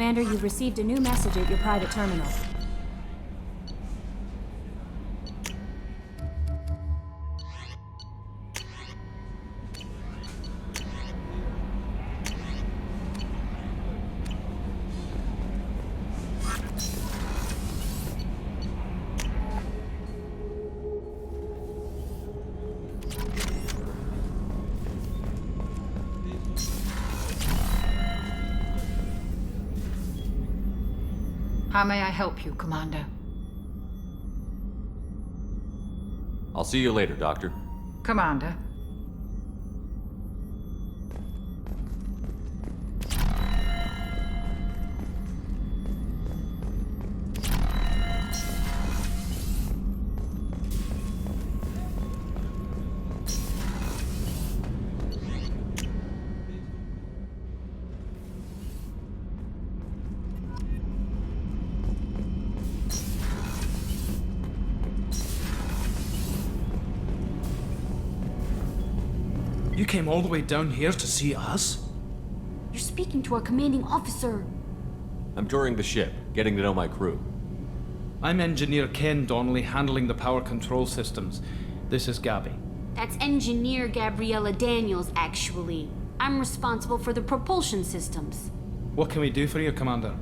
Commander, you've received a new message at your private terminal. How may I help you, Commander? I'll see you later, Doctor. Commander. You came all the way down here to see us? You're speaking to our commanding officer. I'm touring the ship, getting to know my crew. I'm Engineer Ken Donnelly, handling the power control systems. This is Gabby. That's Engineer Gabriella Daniels, actually. I'm responsible for the propulsion systems. What can we do for you, Commander?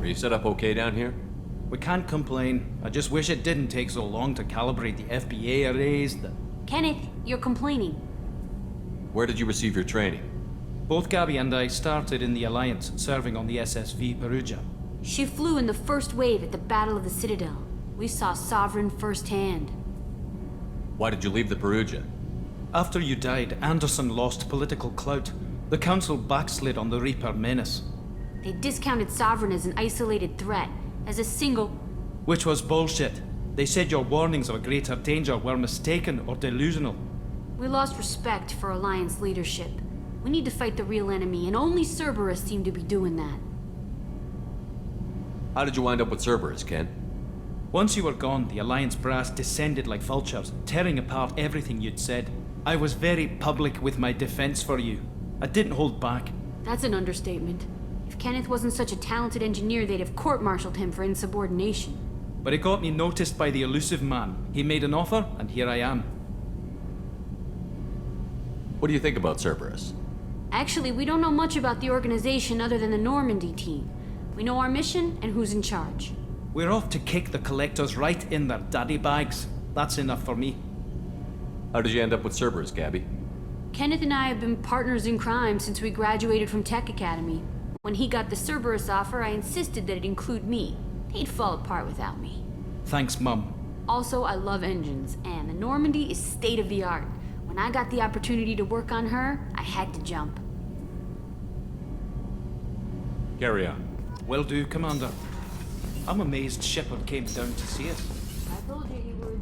Are you set up okay down here? We can't complain. I just wish it didn't take so long to calibrate the FBA arrays. Kenneth, you're complaining. Where did you receive your training? Both Gabby and I started in the Alliance, serving on the SSV Perugia. She flew in the first wave at the Battle of the Citadel. We saw Sovereign firsthand. Why did you leave the Perugia? After you died, Anderson lost political clout. The Council backslid on the Reaper menace. They discounted Sovereign as an isolated threat, as a single... Which was bullshit. They said your warnings of a greater danger were mistaken or delusional. We lost respect for Alliance leadership. We need to fight the real enemy, and only Cerberus seemed to be doing that. How did you wind up with Cerberus, Ken? Once you were gone, the Alliance brass descended like vultures, tearing apart everything you'd said. I was very public with my defense for you. I didn't hold back. That's an understatement. If Kenneth wasn't such a talented engineer, they'd have court-martialed him for insubordination. But it got me noticed by the elusive man. He made an offer, and here I am. What do you think about Cerberus? Actually, we don't know much about the organization other than the Normandy team. We know our mission and who's in charge. We're off to kick the Collectors right in their daddy bags. That's enough for me. How did you end up with Cerberus, Gabby? Kenneth and I have been partners in crime since we graduated from Tech Academy. When he got the Cerberus offer, I insisted that it include me. He'd fall apart without me. Thanks, Mum. Also, I love engines, and the Normandy is state-of-the-art. When I got the opportunity to work on her, I had to jump. Carry on. Will do, Commander. I'm amazed Shepard came down to see us. I told you he would.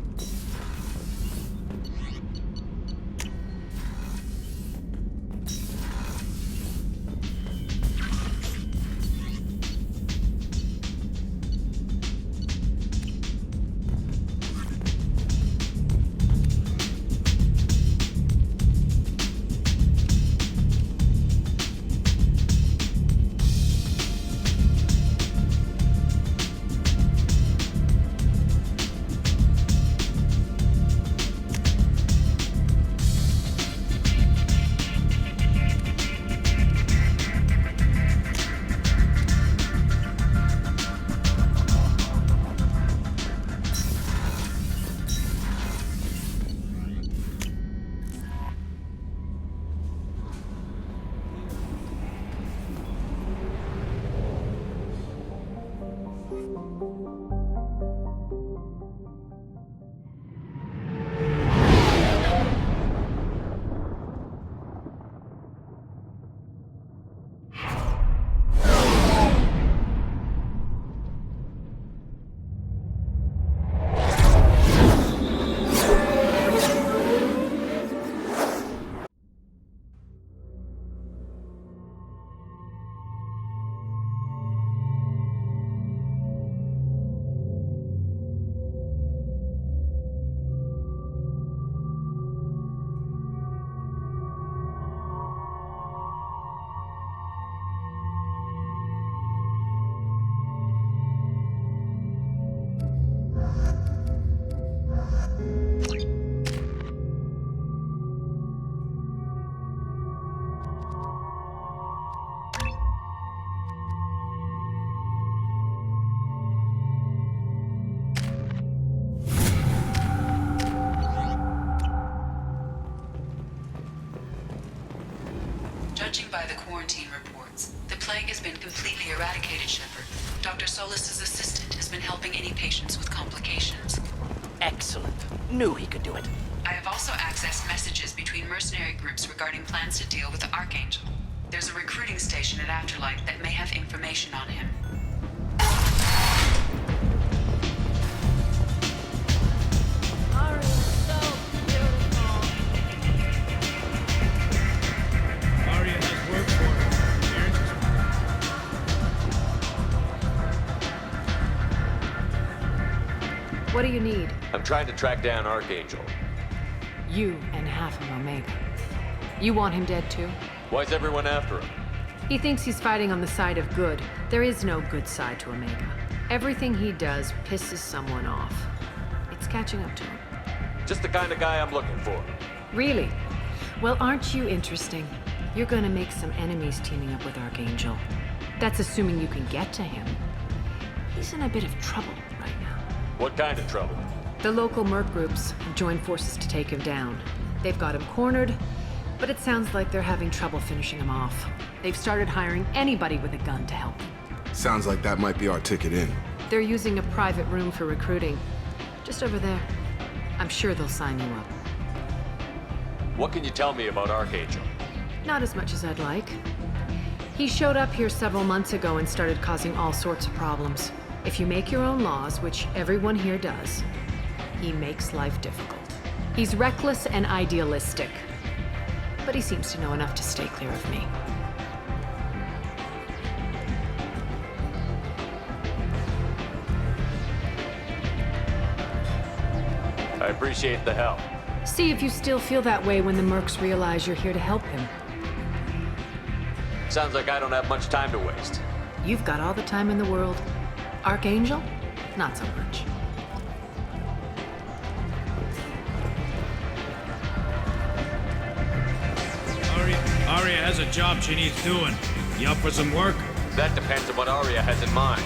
Judging by the quarantine reports, the plague has been completely eradicated, Shepard. Dr. Solis's assistant has been helping any patients with complications. Excellent. Knew he could do it. I have also accessed messages between mercenary groups regarding plans to deal with the Archangel. There's a recruiting station at Afterlight that may have information on him. Arya has work for her. What do you need? I'm trying to track down Archangel. You and half of Omega. You want him dead too? Why's everyone after him? He thinks he's fighting on the side of good. There is no good side to Omega. Everything he does pisses someone off. It's catching up to him. Just the kind of guy I'm looking for. Really? Well, aren't you interesting? You're gonna make some enemies teaming up with Archangel. That's assuming you can get to him. He's in a bit of trouble right now. What kind of trouble? The local merc groups have joined forces to take him down. They've got him cornered, but it sounds like they're having trouble finishing him off. They've started hiring anybody with a gun to help them. Sounds like that might be our ticket in. They're using a private room for recruiting. Just over there. I'm sure they'll sign you up. What can you tell me about Archangel? Not as much as I'd like. He showed up here several months ago and started causing all sorts of problems. If you make your own laws, which everyone here does, he makes life difficult. He's reckless and idealistic. But he seems to know enough to stay clear of me. I appreciate the help. See if you still feel that way when the mercs realize you're here to help him. Sounds like I don't have much time to waste. You've got all the time in the world. Archangel? Not so much. Arya has a job she needs doing. You up for some work? That depends on what Arya has in mind.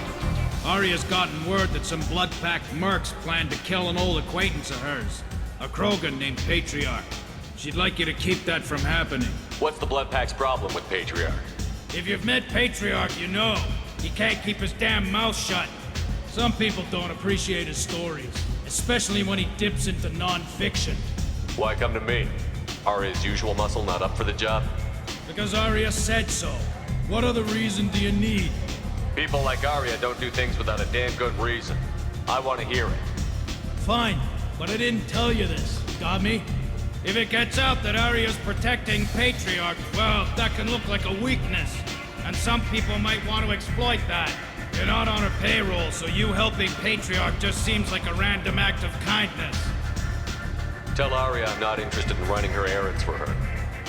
Arya's gotten word that some blood-packed mercs plan to kill an old acquaintance of hers, a Krogan named Patriarch. She'd like you to keep that from happening. What's the Blood Pack's problem with Patriarch? If you've met Patriarch, you know. He can't keep his damn mouth shut. Some people don't appreciate his stories, especially when he dips into non-fiction. Why come to me? Arya's usual muscle not up for the job? Because Arya said so. What other reason do you need? People like Arya don't do things without a damn good reason. I want to hear it. Fine, but I didn't tell you this. Got me? If it gets out that Arya's protecting Patriarch, well, that can look like a weakness. And some people might want to exploit that. You're not on her payroll, so you helping Patriarch just seems like a random act of kindness. Tell Arya I'm not interested in running her errands for her.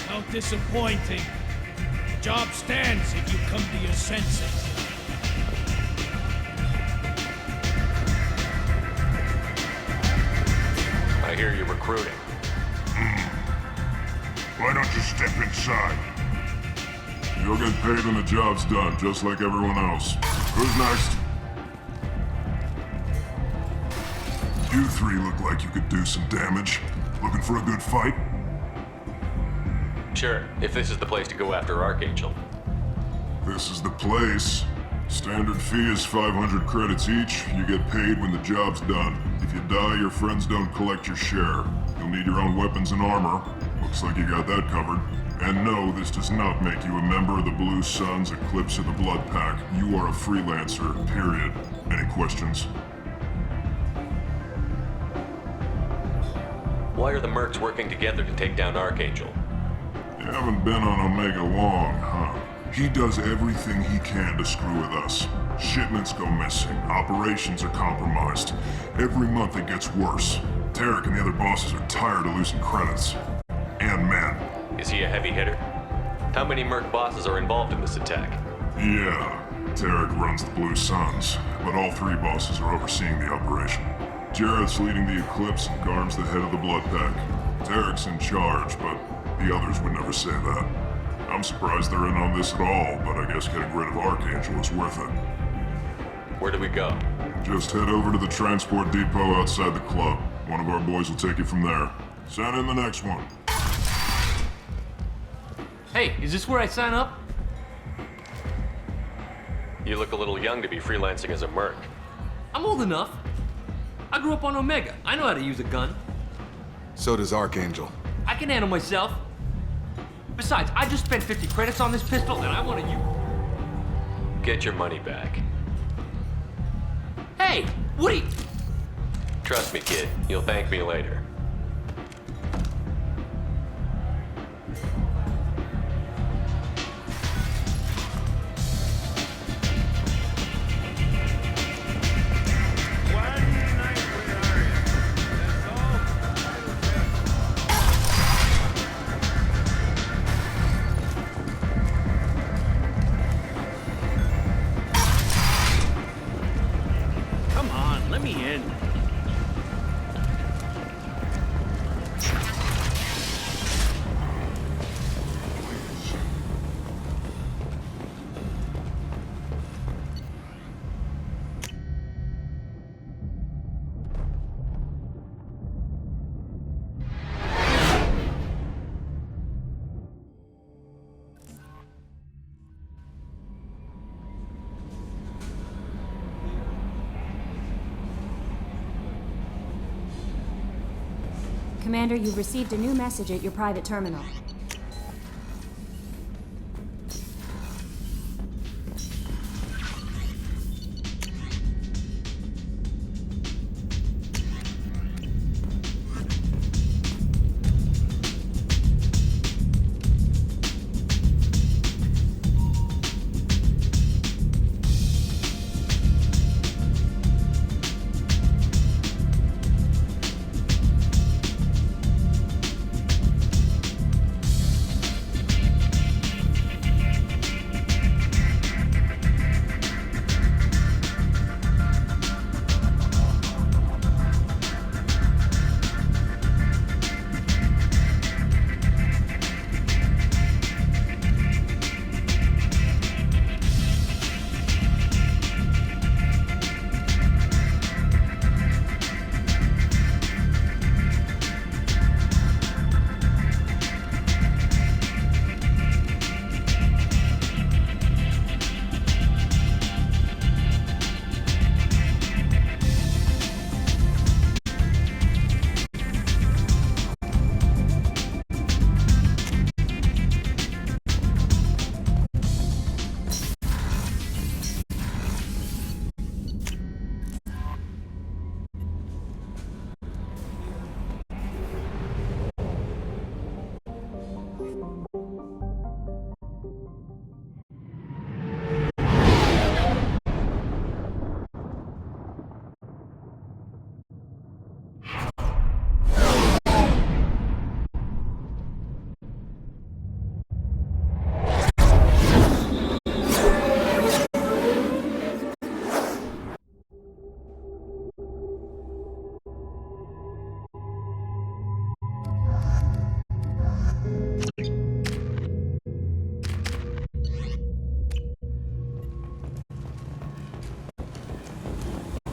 How disappointing. The job stands if you come to your senses. I hear you're recruiting. Why don't you step inside? You'll get paid when the job's done, just like everyone else. Who's next? You three look like you could do some damage. Looking for a good fight? Sure, if this is the place to go after Archangel. This is the place. Standard fee is 500 credits each. You get paid when the job's done. If you die, your friends don't collect your share. You'll need your own weapons and armor. Looks like you got that covered. And no, this does not make you a member of the Blue Suns, Eclipse, or the Blood Pack. You are a freelancer, period. Any questions? Why are the mercs working together to take down Archangel? You haven't been on Omega long, huh? He does everything he can to screw with us. Shipments go missing, operations are compromised. Every month it gets worse. Tarek and the other bosses are tired of losing credits. And men. Is he a heavy hitter? How many merc bosses are involved in this attack? Yeah, Tarek runs the Blue Suns, but all three bosses are overseeing the operation. Jareth's leading the Eclipse and Garm's the head of the Blood Pack. Tarek's in charge, but the others would never say that. I'm surprised they're in on this at all, but I guess getting rid of Archangel is worth it. Where do we go? Just head over to the transport depot outside the club. One of our boys will take you from there. Send in the next one. Hey, is this where I sign up? You look a little young to be freelancing as a merc. I'm old enough. I grew up on Omega. I know how to use a gun. So does Archangel. I can handle myself. Besides, I just spent 50 credits on this pistol and I want to use... Get your money back. Hey, Woody! Trust me, kid. You'll thank me later. Come on, let me in. Commander, you've received a new message at your private terminal.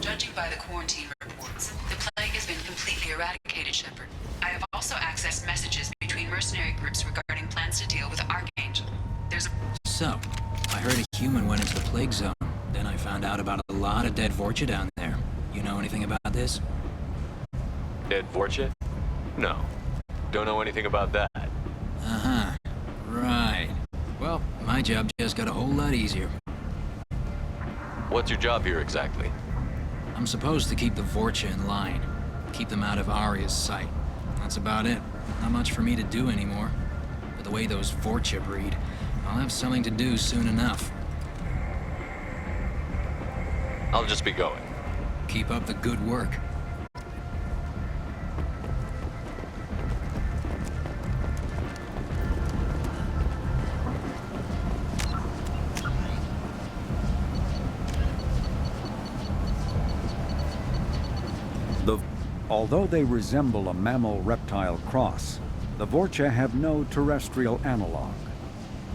Judging by the quarantine reports, the plague has been completely eradicated, Shepard. I have also accessed messages between mercenary groups regarding plans to deal with Archangel. There's a... So, I heard a human went into the plague zone. Then I found out about a lot of dead Vorcha down there. You know anything about this? Dead Vorcha? No. Don't know anything about that. Uh-huh. Right. Well, my job just got a whole lot easier. What's your job here exactly? I'm supposed to keep the Vorcha in line. Keep them out of Aria's sight. That's about it. Not much for me to do anymore. But the way those Vorcha breed, I'll have something to do soon enough. I'll just be going. Keep up the good work. Although they resemble a mammal-reptile cross, the Vorcha have no terrestrial analog.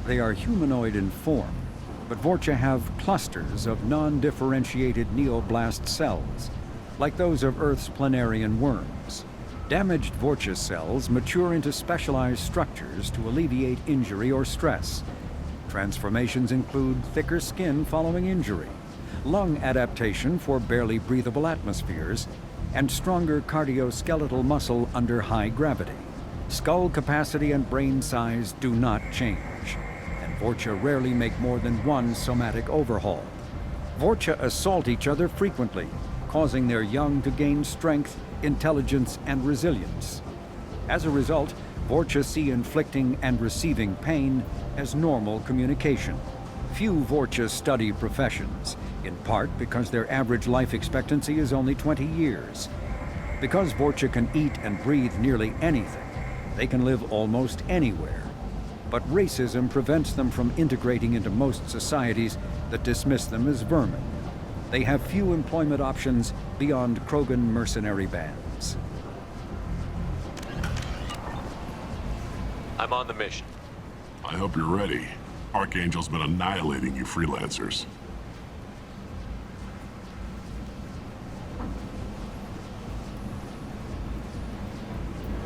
They are humanoid in form, but Vorcha have clusters of non-differentiated neoblast cells, like those of Earth's planarian worms. Damaged Vorcha cells mature into specialized structures to alleviate injury or stress. Transformations include thicker skin following injury, lung adaptation for barely breathable atmospheres, and stronger cardioskeletal muscle under high gravity. Skull capacity and brain size do not change, and Vorcha rarely make more than one somatic overhaul. Vorcha assault each other frequently, causing their young to gain strength, intelligence, and resilience. As a result, Vorcha see inflicting and receiving pain as normal communication. Few Vorcha study professions, in part because their average life expectancy is only 20 years. Because Vorcha can eat and breathe nearly anything, they can live almost anywhere. But racism prevents them from integrating into most societies that dismiss them as vermin. They have few employment options beyond Krogan mercenary bands. I'm on the mission. I hope you're ready. Archangel's been annihilating you freelancers.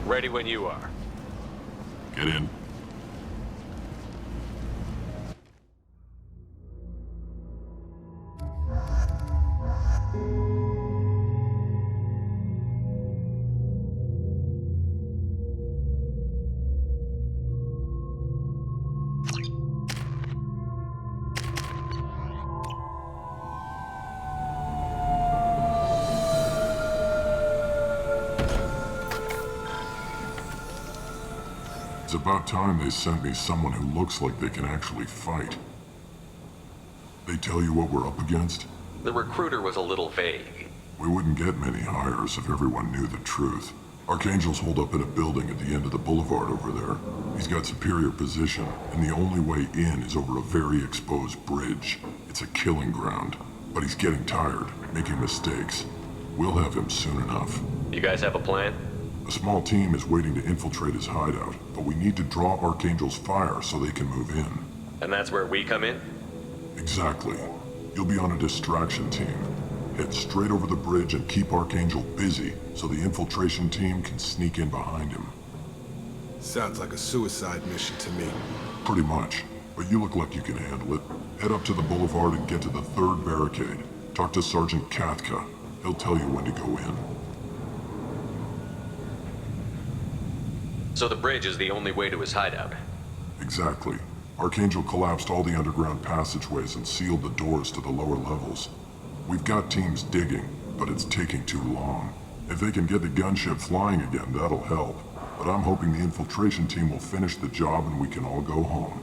Ready when you are. Get in. It's about time they sent me someone who looks like they can actually fight. They tell you what we're up against? The recruiter was a little vague. We wouldn't get many hires if everyone knew the truth. Archangel's holed up in a building at the end of the boulevard over there. He's got superior position, and the only way in is over a very exposed bridge. It's a killing ground, but he's getting tired, making mistakes. We'll have him soon enough. You guys have a plan? A small team is waiting to infiltrate his hideout, but we need to draw Archangel's fire so they can move in. And that's where we come in? Exactly. You'll be on a distraction team. Head straight over the bridge and keep Archangel busy so the infiltration team can sneak in behind him. Sounds like a suicide mission to me. Pretty much, but you look like you can handle it. Head up to the boulevard and get to the third barricade. Talk to Sergeant Kathka. He'll tell you when to go in. So the bridge is the only way to his hideout? Exactly. Archangel collapsed all the underground passageways and sealed the doors to the lower levels. We've got teams digging, but it's taking too long. If they can get the gunship flying again, that'll help. But I'm hoping the infiltration team will finish the job and we can all go home.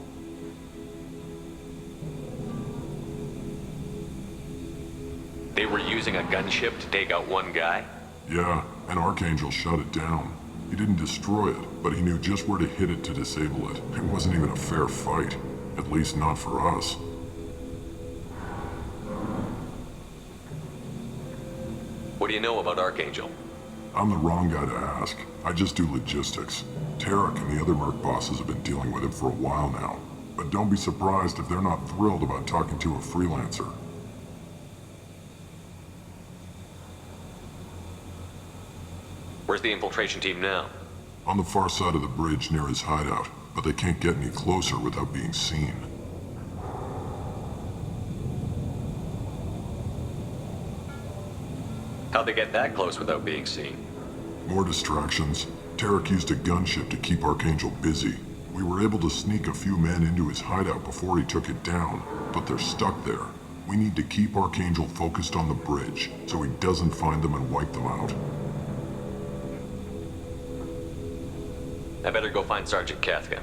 They were using a gunship to take out one guy? Yeah, and Archangel shut it down. He didn't destroy it, but he knew just where to hit it to disable it. It wasn't even a fair fight. At least not for us. What do you know about Archangel? I'm the wrong guy to ask. I just do logistics. Tarek and the other merc bosses have been dealing with him for a while now. But don't be surprised if they're not thrilled about talking to a freelancer. Where's the infiltration team now? On the far side of the bridge near his hideout, but they can't get any closer without being seen. How'd they get that close without being seen? More distractions. Tarek used a gunship to keep Archangel busy. We were able to sneak a few men into his hideout before he took it down, but they're stuck there. We need to keep Archangel focused on the bridge, so he doesn't find them and wipe them out. I better go find Sergeant Kathka.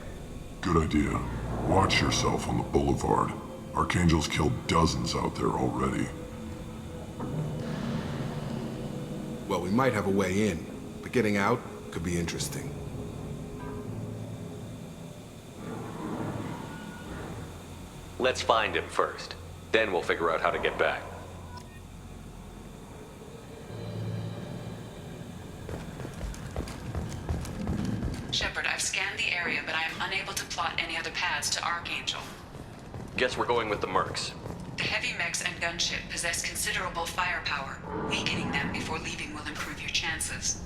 Good idea. Watch yourself on the boulevard. Archangel's killed dozens out there already. Well, we might have a way in, but getting out could be interesting. Let's find him first. Then we'll figure out how to get back. Shepard, I've scanned the area, but I am unable to plot any other paths to Archangel. Guess we're going with the mercs. The heavy mechs and gunship possess considerable firepower. Weakening them before leaving will improve your chances.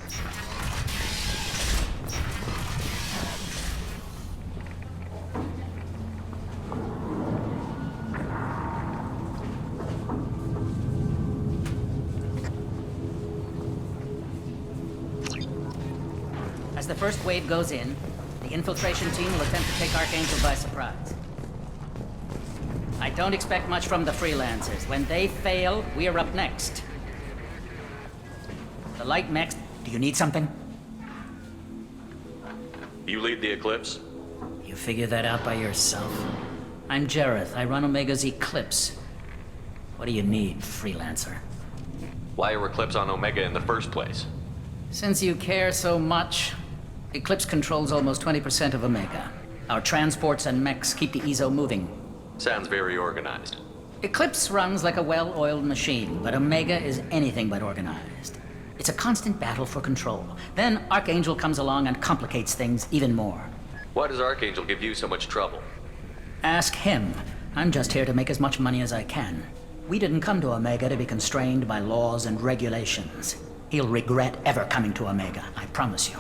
As the first wave goes in, the infiltration team will attempt to take Archangel by surprise. I don't expect much from the freelancers. When they fail, we are up next. The light mechs... Do you need something? You lead the Eclipse? You figure that out by yourself. I'm Jareth. I run Omega's Eclipse. What do you need, freelancer? Why are Eclipse on Omega in the first place? Since you care so much, Eclipse controls almost 20% of Omega. Our transports and mechs keep the EZO moving. Sounds very organized. Eclipse runs like a well-oiled machine, but Omega is anything but organized. It's a constant battle for control. Then Archangel comes along and complicates things even more. Why does Archangel give you so much trouble? Ask him. I'm just here to make as much money as I can. We didn't come to Omega to be constrained by laws and regulations. He'll regret ever coming to Omega, I promise you.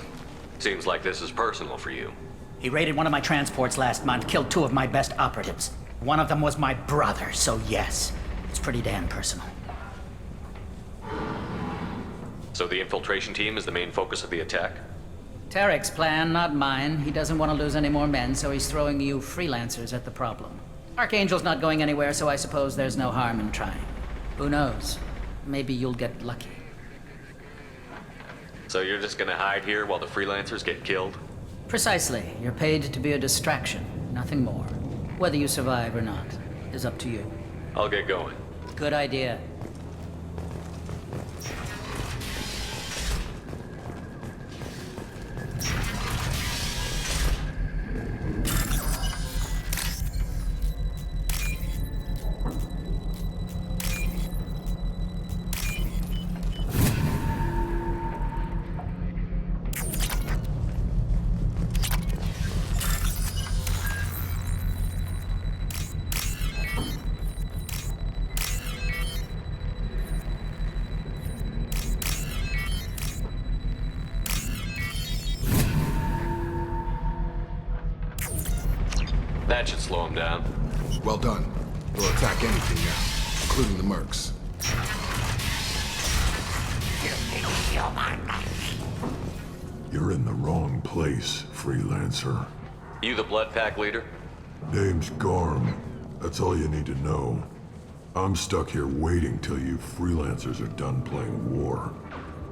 Seems like this is personal for you. He raided one of my transports last month, killed 2 of my best operatives. One of them was my brother, so yes, it's pretty damn personal. So the infiltration team is the main focus of the attack? Tarek's plan, not mine. He doesn't want to lose any more men, so he's throwing you freelancers at the problem. Archangel's not going anywhere, so I suppose there's no harm in trying. Who knows? Maybe you'll get lucky. So you're just gonna hide here while the freelancers get killed? Precisely. You're paid to be a distraction, nothing more. Whether you survive or not is up to you. I'll get going. Good idea. That should slow him down. Well done. We'll attack anything now, including the mercs. You're in the wrong place, freelancer. You the Blood Pack leader? Name's Garm. That's all you need to know. I'm stuck here waiting till you freelancers are done playing war.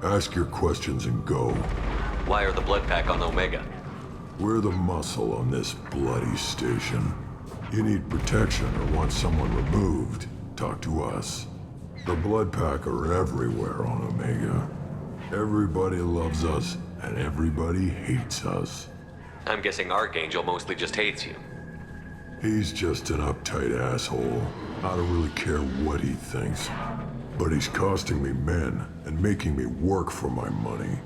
Ask your questions and go. Why are the Blood Pack on Omega? We're the muscle on this bloody station. You need protection or want someone removed, talk to us. The Blood Pack are everywhere on Omega. Everybody loves us, and everybody hates us. I'm guessing Archangel mostly just hates you. He's just an uptight asshole. I don't really care what he thinks. But he's costing me men and making me work for my money.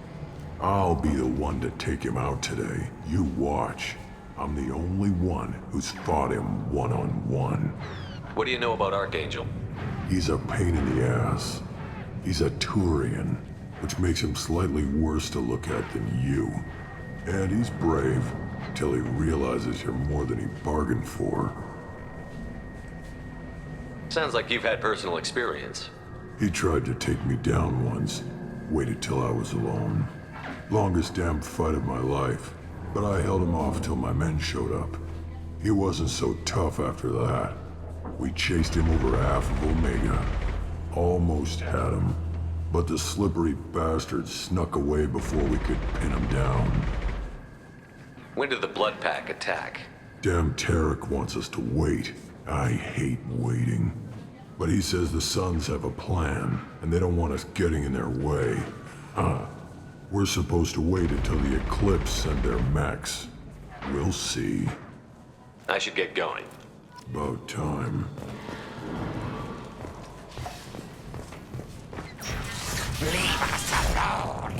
I'll be the one to take him out today. You watch. I'm the only one who's fought him one-on-one. What do you know about Archangel? He's a pain in the ass. He's a Turian, which makes him slightly worse to look at than you. And he's brave, till he realizes you're more than he bargained for. Sounds like you've had personal experience. He tried to take me down once. Waited till I was alone. Longest damn fight of my life, but I held him off till my men showed up. He wasn't so tough after that. We chased him over half of Omega. Almost had him, but the slippery bastard snuck away before we could pin him down. When did the Blood Pack attack? Damn Tarek wants us to wait. I hate waiting. But he says the Suns have a plan, and they don't want us getting in their way. We're supposed to wait until the Eclipse send their mechs. We'll see. I should get going. About time. Leave us alone!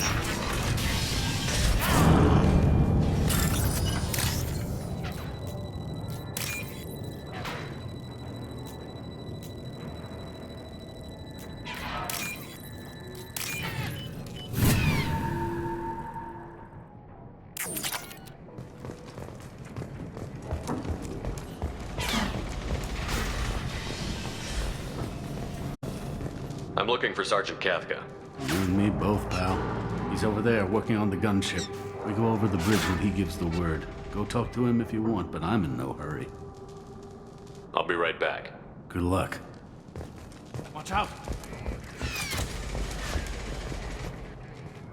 I'm looking for Sergeant Kafka. You and me both, pal. He's over there working on the gunship. We go over the bridge when he gives the word. Go talk to him if you want, but I'm in no hurry. I'll be right back. Good luck. Watch out!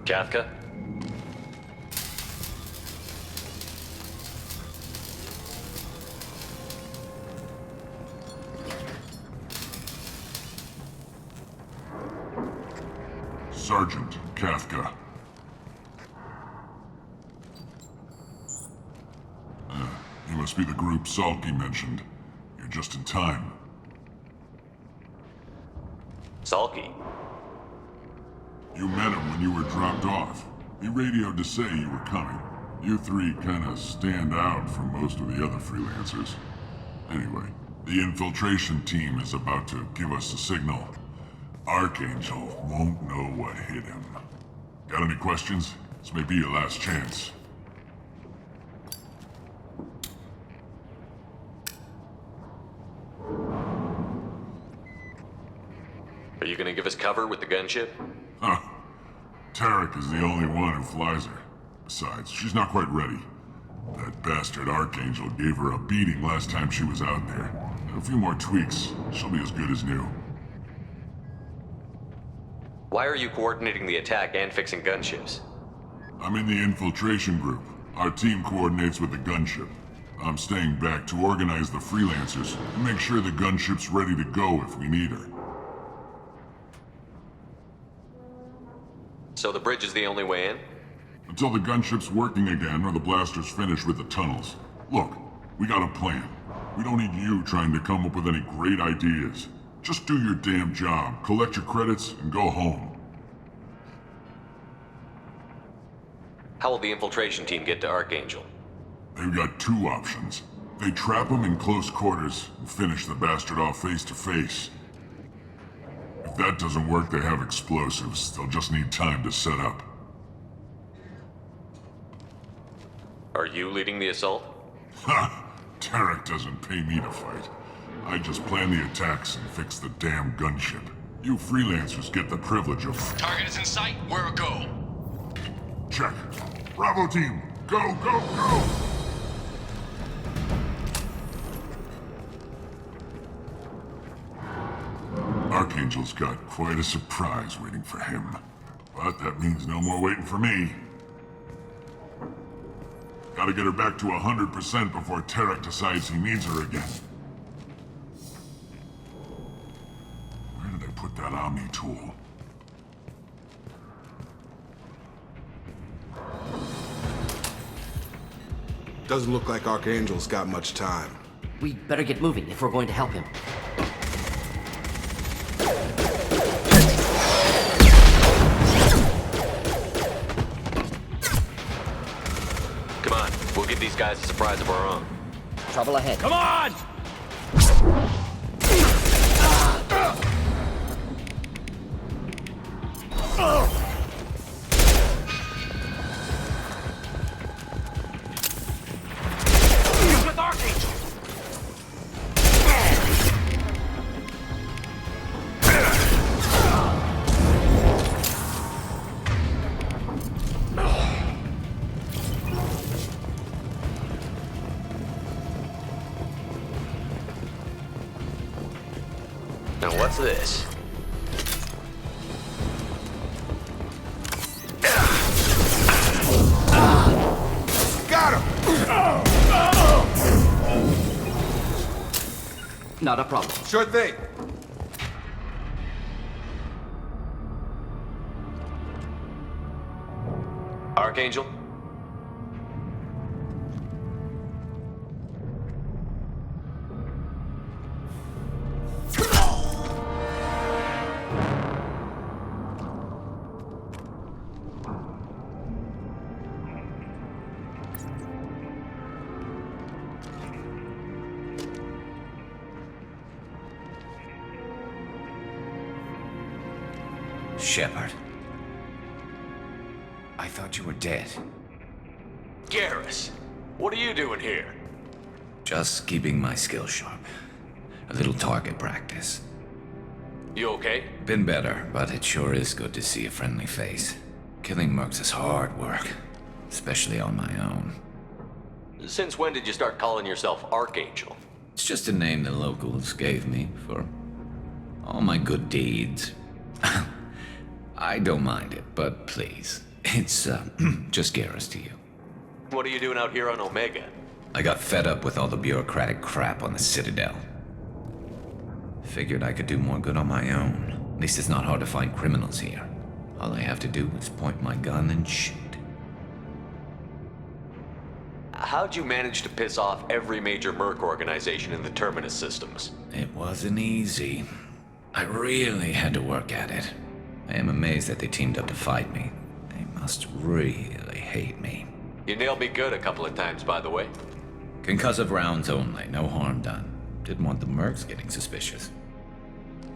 Kafka? Sergeant Kafka. You must be the group Salky mentioned. You're just in time. Salky? You met him when you were dropped off. He radioed to say you were coming. You three kinda stand out from most of the other freelancers. Anyway, the infiltration team is about to give us a signal. Archangel won't know what hit him. Got any questions? This may be your last chance. Are you gonna give us cover with the gunship? Huh. Tarek is the only one who flies her. Besides, she's not quite ready. That bastard Archangel gave her a beating last time she was out there. A few more tweaks, she'll be as good as new. Why are you coordinating the attack and fixing gunships? I'm in the infiltration group. Our team coordinates with the gunship. I'm staying back to organize the freelancers and make sure the gunship's ready to go if we need her. So the bridge is the only way in? Until the gunship's working again or the blasters finish with the tunnels. Look, we got a plan. We don't need you trying to come up with any great ideas. Just do your damn job, collect your credits, and go home. How will the infiltration team get to Archangel? They've got two options. They trap him in close quarters and finish the bastard off face to face. If that doesn't work, they have explosives. They'll just need time to set up. Are you leading the assault? Ha! Tarek doesn't pay me to fight. I just plan the attacks and fix the damn gunship. You freelancers get the privilege of... Target is in sight. Where go? Check. Bravo team, go, go, go! Archangel's got quite a surprise waiting for him. But that means no more waiting for me. Gotta get her back to 100% before Tarek decides he needs her again. Where did they put that Omni tool? Doesn't look like Archangel's got much time. We better get moving if we're going to help him. Come on, we'll give these guys a surprise of our own. Trouble ahead. Come on! With Archangel! Now what's this? Got him! Not a problem. Sure thing. Archangel? Shepard. I thought you were dead. Garrus, what are you doing here? Just keeping my skills sharp. A little target practice. You okay? Been better, but it sure is good to see a friendly face. Killing mercs is hard work. especially on my own. Since when did you start calling yourself Archangel? It's just a name the locals gave me for all my good deeds. I don't mind it, but please, it's just Garrus to you. What are you doing out here on Omega? I got fed up with all the bureaucratic crap on the Citadel. Figured I could do more good on my own. At least it's not hard to find criminals here. All I have to do is point my gun and shoot. How'd you manage to piss off every major merc organization in the Terminus systems? It wasn't easy. I really had to work at it. I am amazed that they teamed up to fight me. They must really hate me. You nailed me good a couple of times, by the way. Concussive rounds only, no harm done. Didn't want the mercs getting suspicious.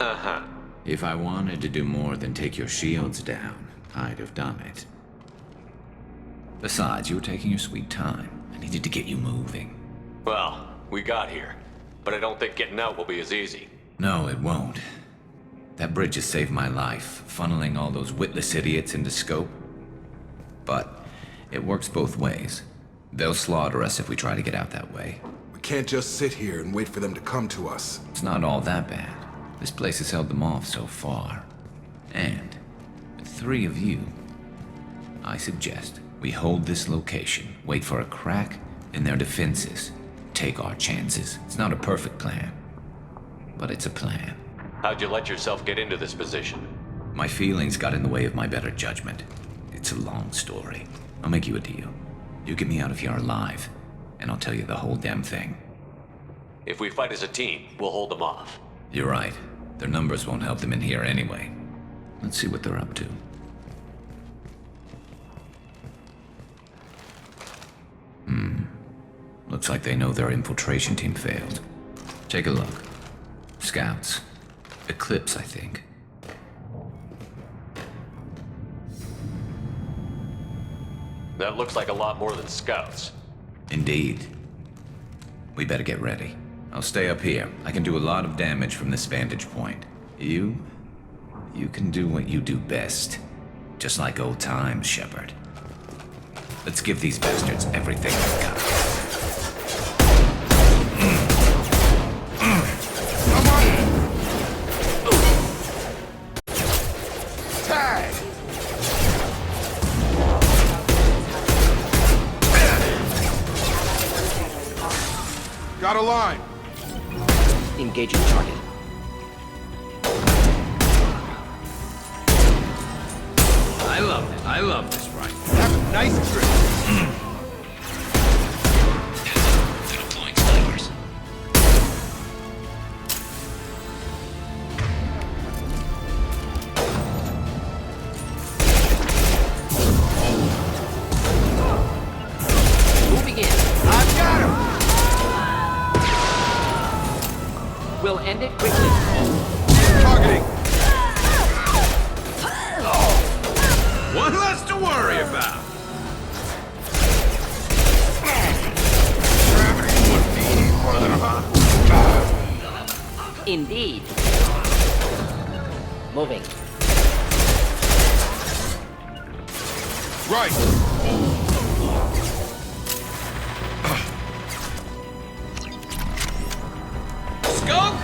Uh-huh. If I wanted to do more than take your shields down, I'd have done it. Besides, you were taking your sweet time. I needed to get you moving. Well, we got here. But I don't think getting out will be as easy. No, it won't. That bridge has saved my life, funneling all those witless idiots into scope. But it works both ways. They'll slaughter us if we try to get out that way. We can't just sit here and wait for them to come to us. It's not all that bad. This place has held them off so far. And with 3 of you, I suggest we hold this location, wait for a crack in their defenses, take our chances. It's not a perfect plan, but it's a plan. How'd you let yourself get into this position? My feelings got in the way of my better judgment. It's a long story. I'll make you a deal. You get me out of here alive, and I'll tell you the whole damn thing. If we fight as a team, we'll hold them off. You're right. Their numbers won't help them in here anyway. Let's see what they're up to. Looks like they know their infiltration team failed. Take a look. Scouts. Eclipse, I think. That looks like a lot more than scouts. Indeed. We better get ready. I'll stay up here. I can do a lot of damage from this vantage point. You can do what you do best. Just like old times, Shepard. Let's give these bastards everything they've got. Tag! Got a line. Engaging target. I love this rifle. Have a nice trip. They're deploying snipers. Moving in. I've got him. We'll end it quickly. Targeting. One less to worry about. Gravity would be more than Indeed. Moving. Right. Skunk!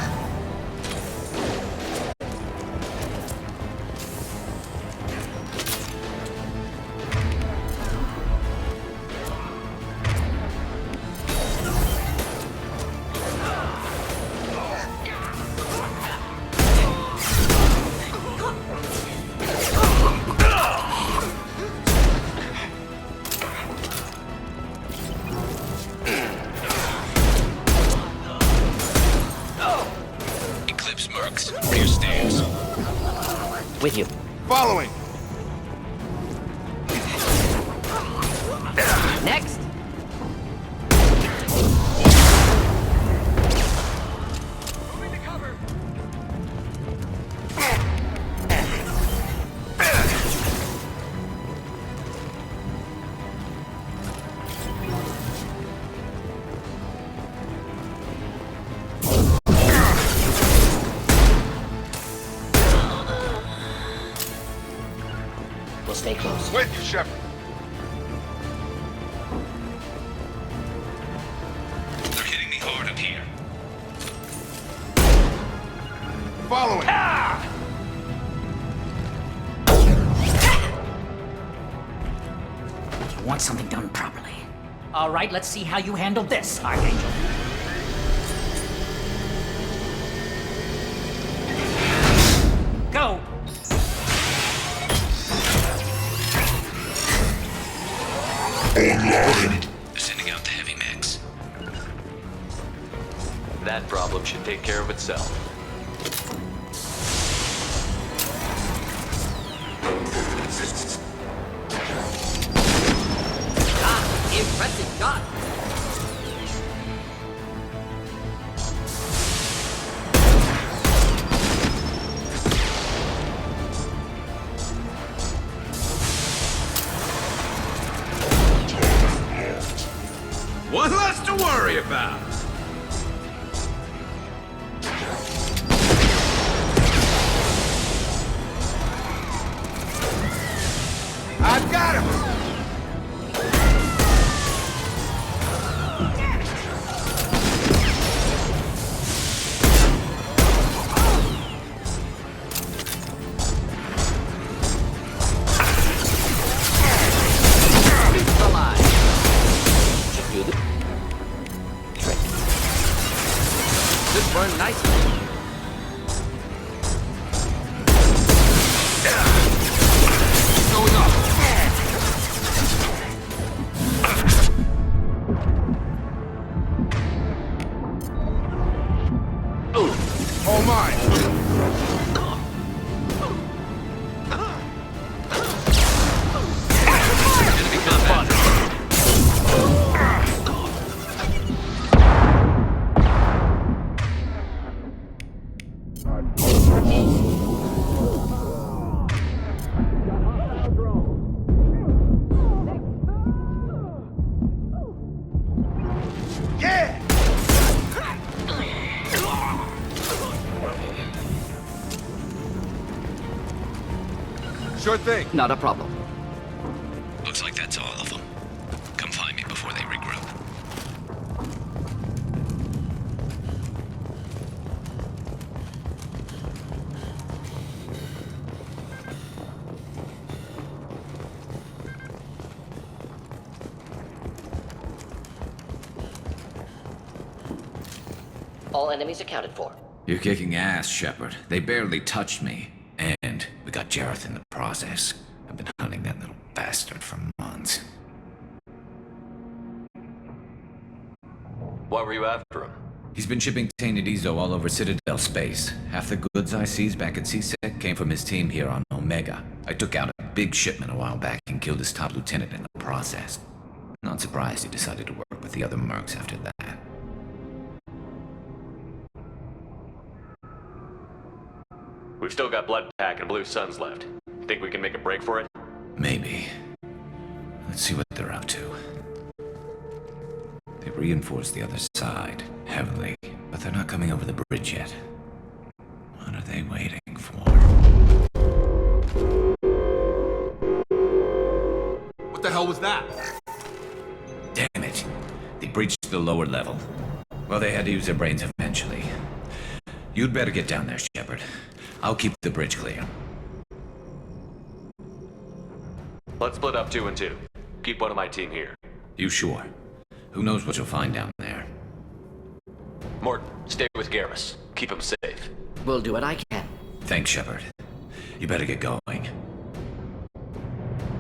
Eclipse mercs, rear stairs. With you. Following. Next. We'll stay close. With you, Shepard. following. You want something done properly. All right, let's see how you handle this, Archangel. Go! Sending out the heavy mix. That problem should take care of itself. Impressive shot. One less to worry about. I've got him! Should burn nicely. Going up. Oh my! Enemy combat. Sure thing. Not a problem. Looks like that's all of them. Come find me before they regroup. All enemies accounted for. You're kicking ass, Shepard. They barely touched me. And we got Jareth in the process. I've been hunting that little bastard for months. Why were you after him? He's been shipping tainted Ezo all over Citadel space. Half the goods I seized back at CSEC came from his team here on Omega. I took out a big shipment a while back and killed his top lieutenant in the process. Not surprised he decided to work with the other mercs after that. We've still got Blood Pack and Blue Suns left. Think we can make a break for it? Maybe. Let's see what they're up to. They reinforced the other side, heavily, but they're not coming over the bridge yet. What are they waiting for? What the hell was that? Damn it. They breached the lower level. Well, they had to use their brains eventually. You'd better get down there, Shepard. I'll keep the bridge clear. Let's split up 2 and 2. Keep one of my team here. You sure? Who knows what you'll find down there? Morton, stay with Garrus. Keep him safe. We'll do what I can. Thanks, Shepard. You better get going.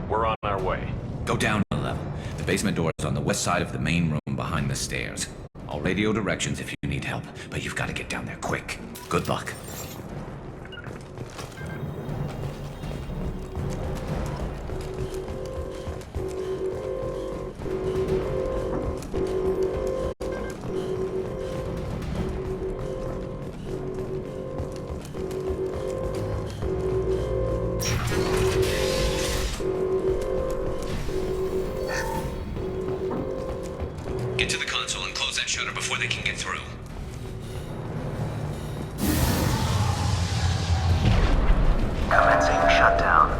We're on our way. Go down a level. The basement door is on the west side of the main room behind the stairs. I'll radio directions if you need help, but you've got to get down there quick. Good luck. Get to the console and close that shutter before they can get through. Commencing shutdown.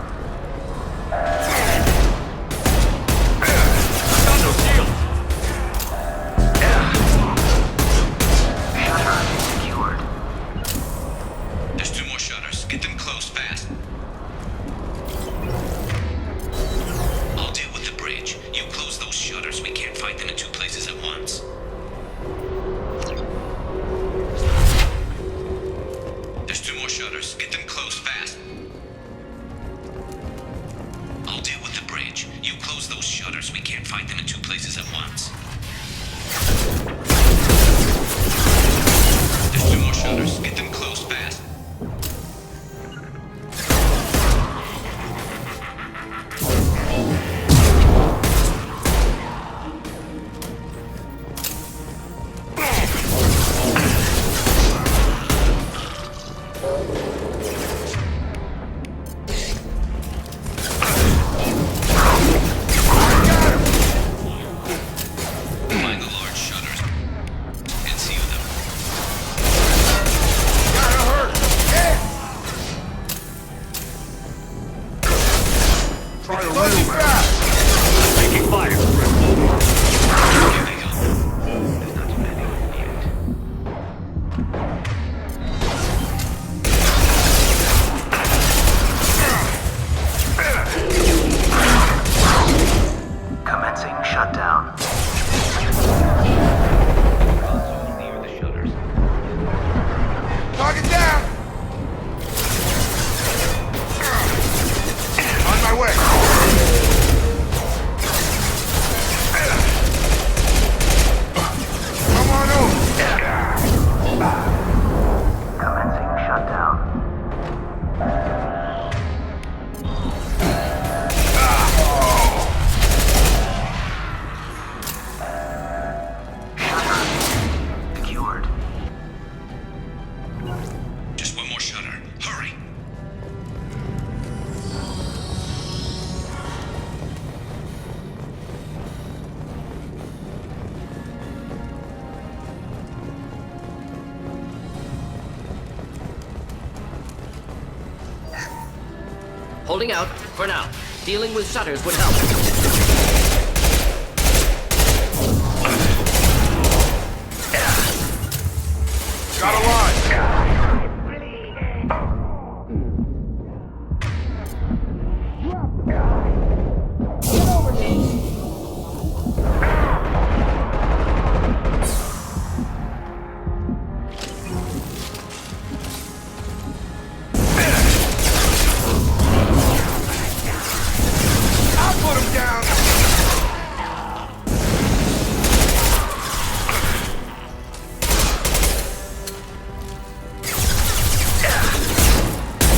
Got no shield! Shutter secured. There's shutters. We can't fight them in two places at once. There's two more shutters. Get them closed fast. Find the large shutters and seal them. Try a real man. Taking fire. Commencing shutdown. Target down! On my way! Come on over! Commencing shutdown. Secured. Just one more shutter. Hurry. Holding out for now. Dealing with shutters would help. Got a line! I'll put him down!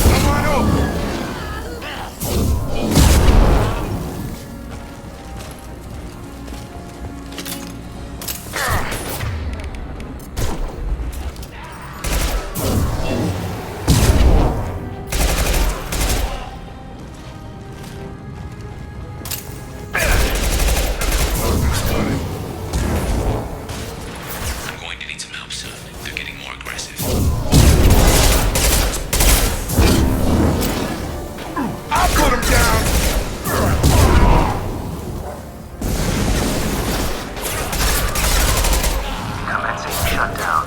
Come on over! I'm going to need some help soon. They're getting more aggressive. I'll put him down! Commencing shutdown.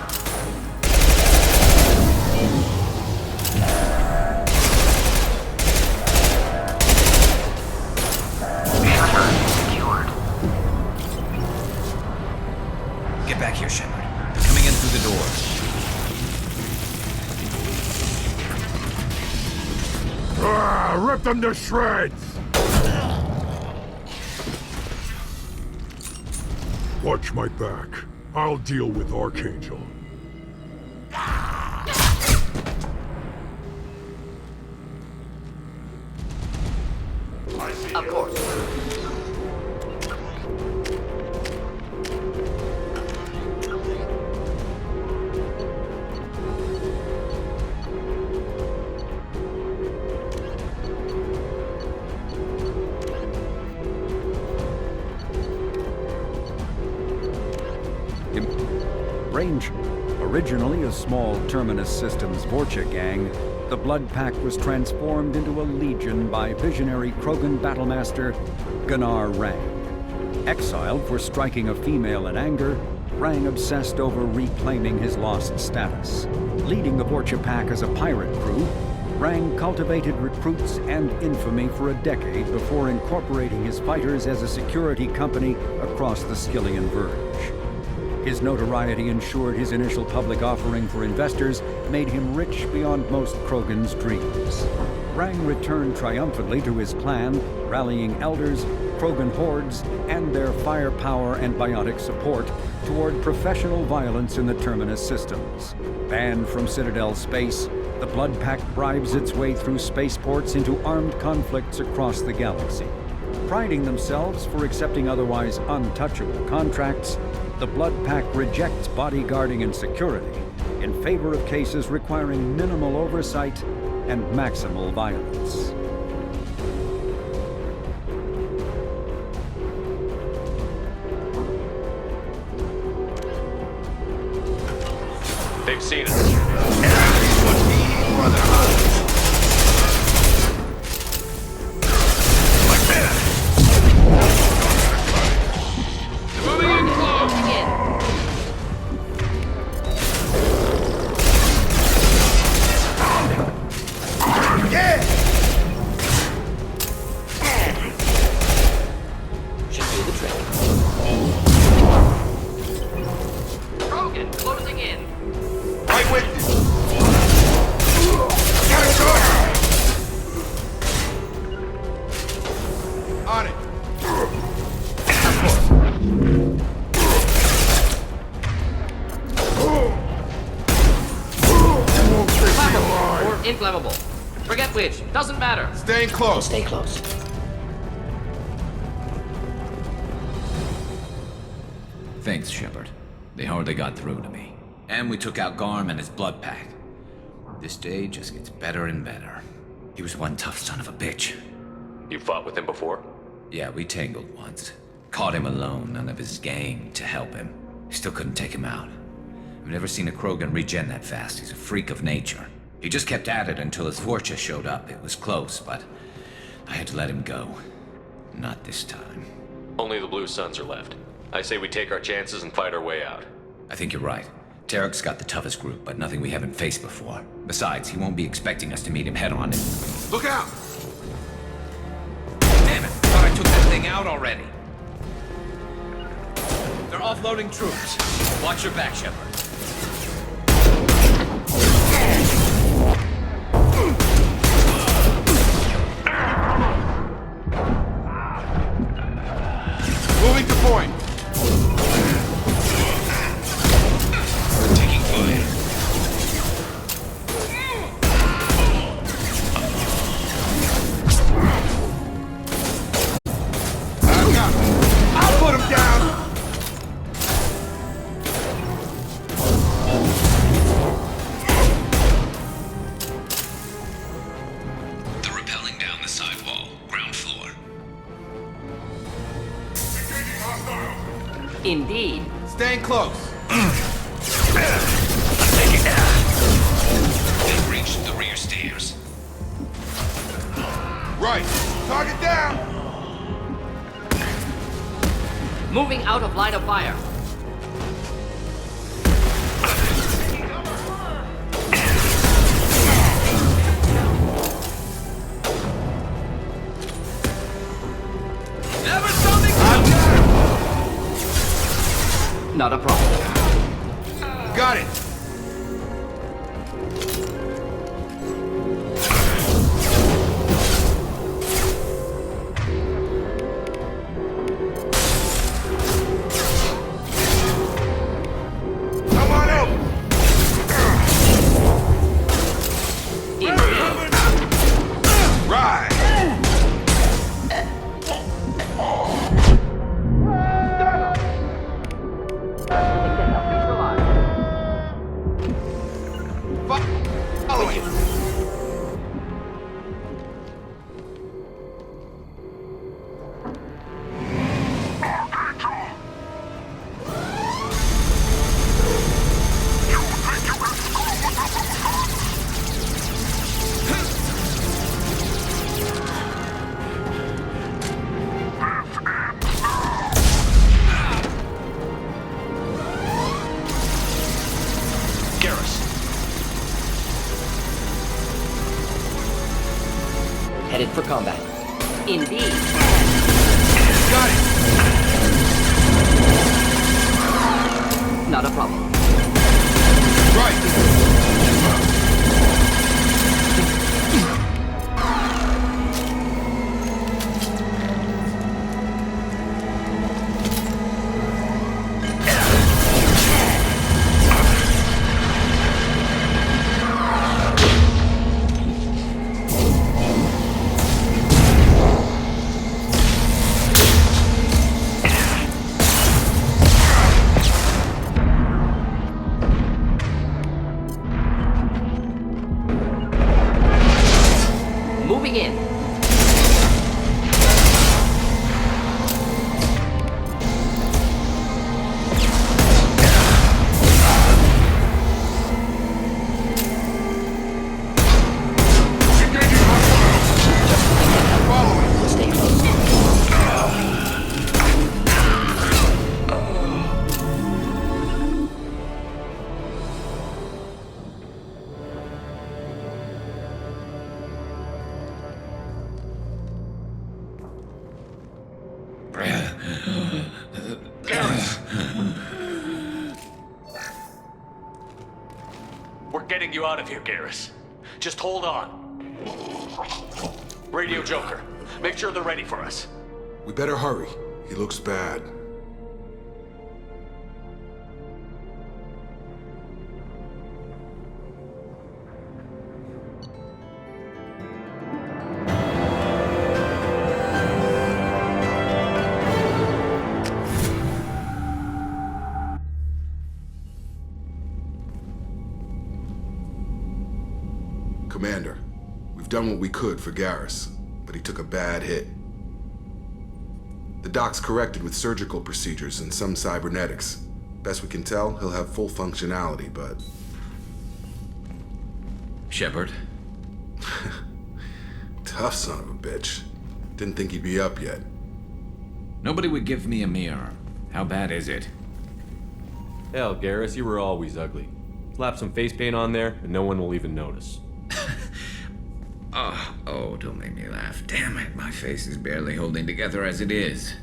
Shutter secured. Get back here, Shepard. They're coming in through the door. Rip them to shreds! Watch my back. I'll deal with Archangel. Of course. Range. Originally a small Terminus Systems Vorcha gang, the Blood Pack was transformed into a legion by visionary Krogan battlemaster Gunnar Rang. Exiled for striking a female in anger, Rang obsessed over reclaiming his lost status. Leading the Vorcha Pack as a pirate crew, Rang cultivated recruits and infamy for a decade before incorporating his fighters as a security company across the Skillian Verge. His notoriety ensured his initial public offering for investors made him rich beyond most Krogan's dreams. Rang returned triumphantly to his clan, rallying elders, Krogan hordes and their firepower and biotic support toward professional violence in the Terminus systems. Banned from Citadel space, the Blood Pack bribes its way through spaceports into armed conflicts across the galaxy. Priding themselves for accepting otherwise untouchable contracts, the Blood Pack rejects bodyguarding and security in favor of cases requiring minimal oversight and maximal violence. They've seen us. Moving in close. Yeah! Should do the trick. Krogan, closing in. Right with you. Gotta go. On it. Flammable or inflammable. Forget which. Doesn't matter. Staying close. Stay close. Thanks, Shepard. They hardly got through to me. And we took out Garm and his blood pack. This day just gets better and better. He was one tough son of a bitch. You fought with him before? Yeah, we tangled once. Caught him alone, none of his gang to help him. Still couldn't take him out. I've never seen a Krogan regen that fast. He's a freak of nature. He just kept at it until his Vorcha showed up. It was close, but I had to let him go. Not this time. Only the Blue Suns are left. I say we take our chances and fight our way out. I think you're right. Tarek's got the toughest group, but nothing we haven't faced before. Besides, he won't be expecting us to meet him head-on. Look out! Damn it! Thought I took that thing out already. They're offloading troops. Watch your back, Shepard. Moving to point. Taking fire. I'll put him down. They're rappelling down the side wall, ground floor. Indeed. Staying close. They've reached the rear stairs. Right. Target down. Moving out of line of fire. Never something. Not a problem. Got it. Come on up. Right. Following. Headed for combat. Indeed. Got it. Not a problem. Right. Garrus! We're getting you out of here, Garrus. Just hold on. Radio Joker, make sure they're ready for us. We better hurry. He looks bad. Commander, we've done what we could for Garrus, but he took a bad hit. The doc's corrected with surgical procedures and some cybernetics. Best we can tell, he'll have full functionality, but... Shepard? Tough son of a bitch. Didn't think he'd be up yet. Nobody would give me a mirror. How bad is it? Hell, Garrus, you were always ugly. Slap some face paint on there, and no one will even notice. Oh, don't make me laugh. Damn it, my face is barely holding together as it is.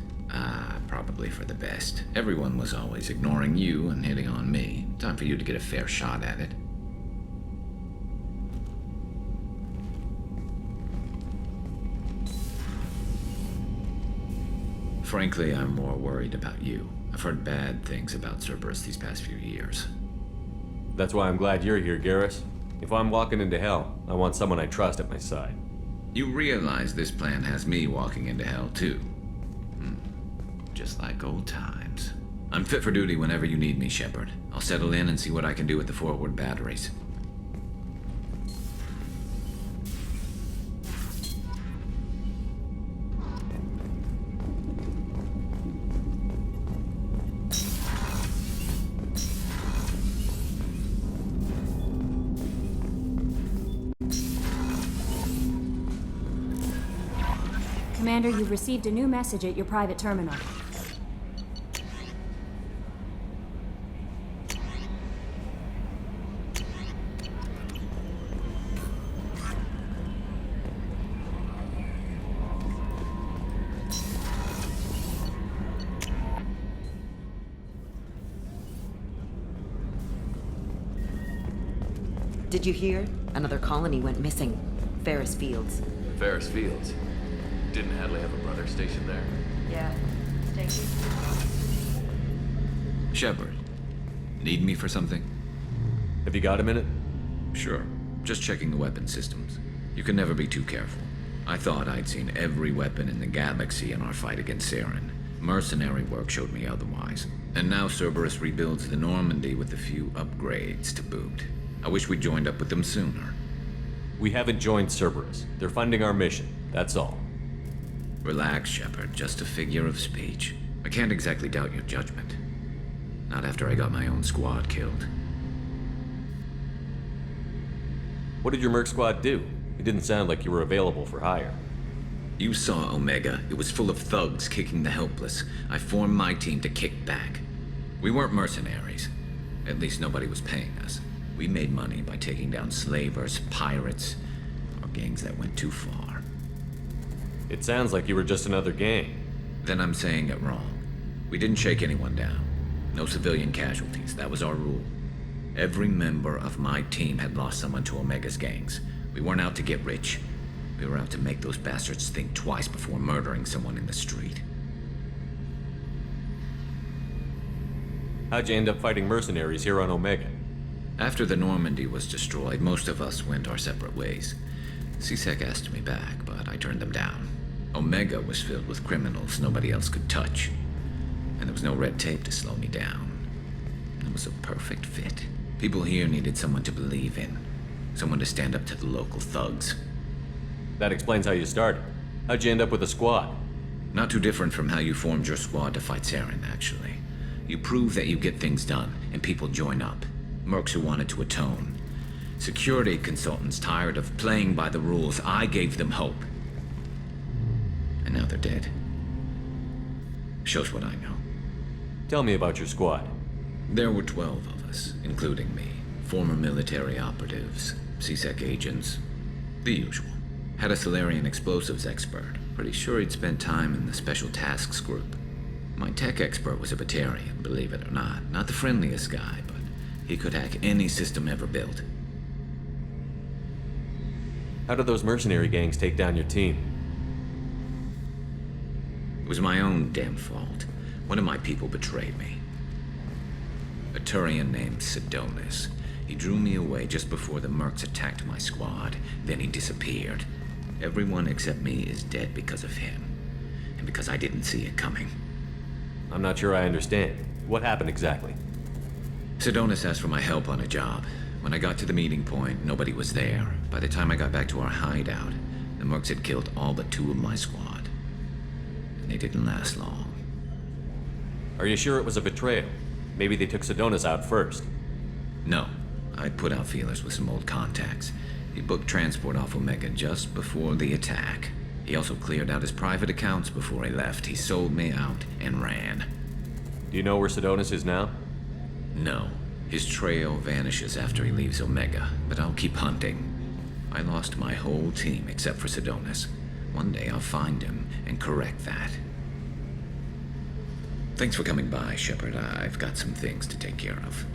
Probably for the best. Everyone was always ignoring you and hitting on me. Time for you to get a fair shot at it. Frankly, I'm more worried about you. I've heard bad things about Cerberus these past few years. That's why I'm glad you're here, Garrus. If I'm walking into hell, I want someone I trust at my side. You realize this plan has me walking into hell, too. Just like old times. I'm fit for duty whenever you need me, Shepard. I'll settle in and see what I can do with the forward batteries. Commander, you've received a new message at your private terminal. Did you hear? Another colony went missing. Ferris Fields. Ferris Fields. Didn't Hadley have a brother stationed there? Yeah. Stacy. Shepard, need me for something? Have you got a minute? Sure. Just checking the weapon systems. You can never be too careful. I thought I'd seen every weapon in the galaxy in our fight against Saren. Mercenary work showed me otherwise. And now Cerberus rebuilds the Normandy with a few upgrades to boot. I wish we'd joined up with them sooner. We haven't joined Cerberus. They're funding our mission. That's all. Relax, Shepard. Just a figure of speech. I can't exactly doubt your judgment. Not after I got my own squad killed. What did your merc squad do? It didn't sound like you were available for hire. You saw Omega. It was full of thugs kicking the helpless. I formed my team to kick back. We weren't mercenaries. At least nobody was paying us. We made money by taking down slavers, pirates, or gangs that went too far. It sounds like you were just another gang. Then I'm saying it wrong. We didn't shake anyone down. No civilian casualties. That was our rule. Every member of my team had lost someone to Omega's gangs. We weren't out to get rich. We were out to make those bastards think twice before murdering someone in the street. How'd you end up fighting mercenaries here on Omega? After the Normandy was destroyed, most of us went our separate ways. C-Sec asked me back, but I turned them down. Omega was filled with criminals nobody else could touch. And there was no red tape to slow me down. It was a perfect fit. People here needed someone to believe in. Someone to stand up to the local thugs. That explains how you started. How'd you end up with a squad? Not too different from how you formed your squad to fight Saren, actually. You prove that you get things done, and people join up. Mercs who wanted to atone. Security consultants tired of playing by the rules. I gave them hope. And now they're dead. Shows what I know. Tell me about your squad. There were 12 of us, including me. Former military operatives, C-Sec agents, the usual. Had a Salarian explosives expert. Pretty sure he'd spent time in the Special Tasks Group. My tech expert was a Batarian, believe it or not. Not the friendliest guy, but he could hack any system ever built. How did those mercenary gangs take down your team? It was my own damn fault. One of my people betrayed me. A Turian named Sidonis. He drew me away just before the Mercs attacked my squad. Then he disappeared. Everyone except me is dead because of him. And because I didn't see it coming. I'm not sure I understand. What happened exactly? Sidonis asked for my help on a job. When I got to the meeting point, nobody was there. By the time I got back to our hideout, the Mercs had killed all but 2 of my squad. And they didn't last long. Are you sure it was a betrayal? Maybe they took Sidonis out first. No. I'd put out feelers with some old contacts. He booked transport off Omega just before the attack. He also cleared out his private accounts before he left. He sold me out and ran. Do you know where Sidonis is now? No. His trail vanishes after he leaves Omega, but I'll keep hunting. I lost my whole team except for Sidonis. One day I'll find him and correct that. Thanks for coming by, Shepard. I've got some things to take care of.